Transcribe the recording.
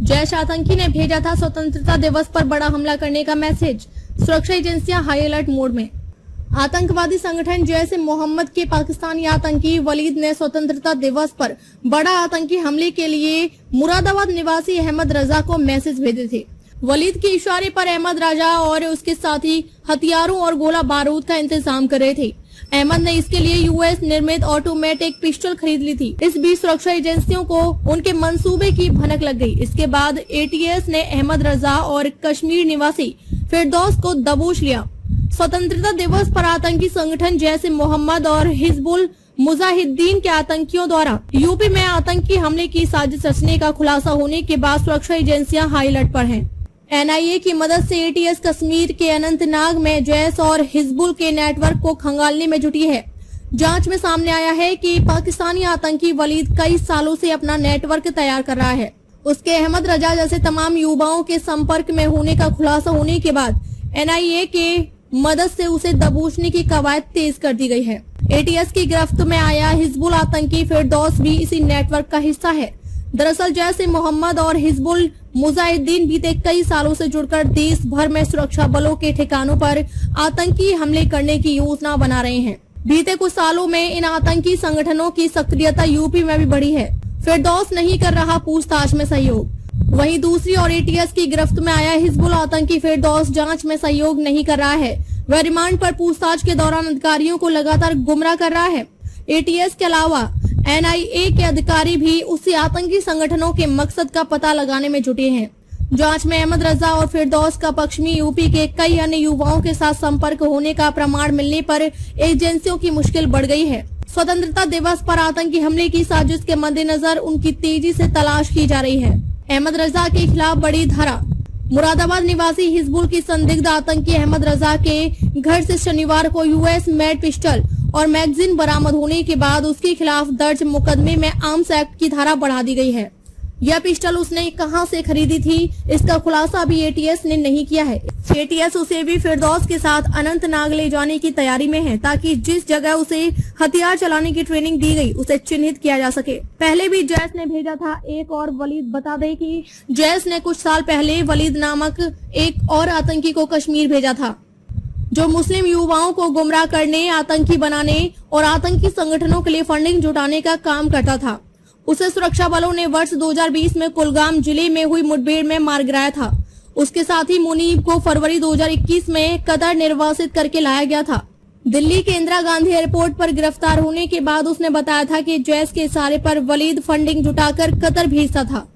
जैश आतंकी ने भेजा था स्वतंत्रता दिवस पर बड़ा हमला करने का मैसेज। सुरक्षा एजेंसियां हाई अलर्ट मोड में। आतंकवादी संगठन जैश ए मोहम्मद के पाकिस्तानी आतंकी वलीद ने स्वतंत्रता दिवस पर बड़ा आतंकी हमले के लिए मुरादाबाद निवासी अहमद रजा को मैसेज भेजे थे। वलीद के इशारे पर अहमद रजा और उसके साथी हथियारों और गोला बारूद का इंतजाम कर रहे थे। अहमद ने इसके लिए यूएस निर्मित ऑटोमेटिक पिस्टल खरीद ली थी। इस बीच सुरक्षा एजेंसियों को उनके मंसूबे की भनक लग गई। इसके बाद एटीएस ने अहमद रजा और कश्मीर निवासी फिरदौस को दबोच लिया। स्वतंत्रता दिवस पर आतंकी संगठन जैश ए मोहम्मद और हिजबुल मुजाहिदीन के आतंकियों द्वारा यूपी में आतंकी हमले की साजिश रचने का खुलासा होने के बाद सुरक्षा एजेंसियां हाई अलर्ट पर हैं। एनआईए की मदद से एटीएस कश्मीर के अनंतनाग में जैश और हिजबुल के नेटवर्क को खंगालने में जुटी है। जांच में सामने आया है कि पाकिस्तानी आतंकी वलीद कई सालों से अपना नेटवर्क तैयार कर रहा है। उसके अहमद रजा जैसे तमाम युवाओं के संपर्क में होने का खुलासा होने के बाद एनआईए के मदद से उसे दबोचने की कवायद तेज कर दी गई है। एटीएस की गिरफ्त में आया हिजबुल आतंकी फिरदौस भी इसी नेटवर्क का हिस्सा है। दरअसल जैश ए मोहम्मद और हिजबुल मुजाहिदीन बीते कई सालों से जुड़कर देश भर में सुरक्षा बलों के ठिकानों पर आतंकी हमले करने की योजना बना रहे हैं। बीते कुछ सालों में इन आतंकी संगठनों की सक्रियता यूपी में भी बढ़ी है। फिरदौस नहीं कर रहा पूछताछ में सहयोग। वहीं दूसरी ओर एटीएस की गिरफ्त में आया हिजबुल आतंकी फिरदौस जांच में सहयोग नहीं कर रहा है। वह रिमांड पर पूछताछ के दौरान अधिकारियों को लगातार गुमराह कर रहा है। एटीएस के अलावा एनआईए के अधिकारी भी उसी आतंकी संगठनों के मकसद का पता लगाने में जुटे हैं। जांच में अहमद रजा और फिरदौस का पश्चिमी यूपी के कई अन्य युवाओं के साथ संपर्क होने का प्रमाण मिलने पर एजेंसियों की मुश्किल बढ़ गई है। स्वतंत्रता दिवस पर आतंकी हमले की साजिश के मद्देनजर उनकी तेजी से तलाश की जा रही है। अहमद रजा के खिलाफ बड़ी धारा। मुरादाबाद निवासी हिजबुल की संदिग्ध आतंकी अहमद रजा के घर से शनिवार को यूएस मेड पिस्टल और मैगजीन बरामद होने के बाद उसके खिलाफ दर्ज मुकदमे में आर्म्स एक्ट की धारा बढ़ा दी गई है। यह पिस्टल उसने कहां से खरीदी थी, इसका खुलासा अभी एटीएस ने नहीं किया है। एटीएस उसे भी फिरदौस के साथ अनंतनाग ले जाने की तैयारी में है ताकि जिस जगह उसे हथियार चलाने की ट्रेनिंग दी गई उसे चिन्हित किया जा सके। पहले भी जैश ने भेजा था एक और वलीद। बता दें कि जैश ने कुछ साल पहले वलीद नामक एक और आतंकी को कश्मीर भेजा था, जो मुस्लिम युवाओं को गुमराह करने, आतंकी बनाने और आतंकी संगठनों के लिए फंडिंग जुटाने का काम करता था। उसे सुरक्षा बलों ने वर्ष 2020 में कुलगाम जिले में हुई मुठभेड़ में मार गिराया था। उसके साथ ही मुनीब को फरवरी 2021 में कतर निर्वासित करके लाया गया था। दिल्ली के इंदिरा गांधी एयरपोर्ट पर गिरफ्तार होने के बाद उसने बताया था कि जैश के इशारे पर वलीद फंडिंग जुटाकर कतर भेजता था।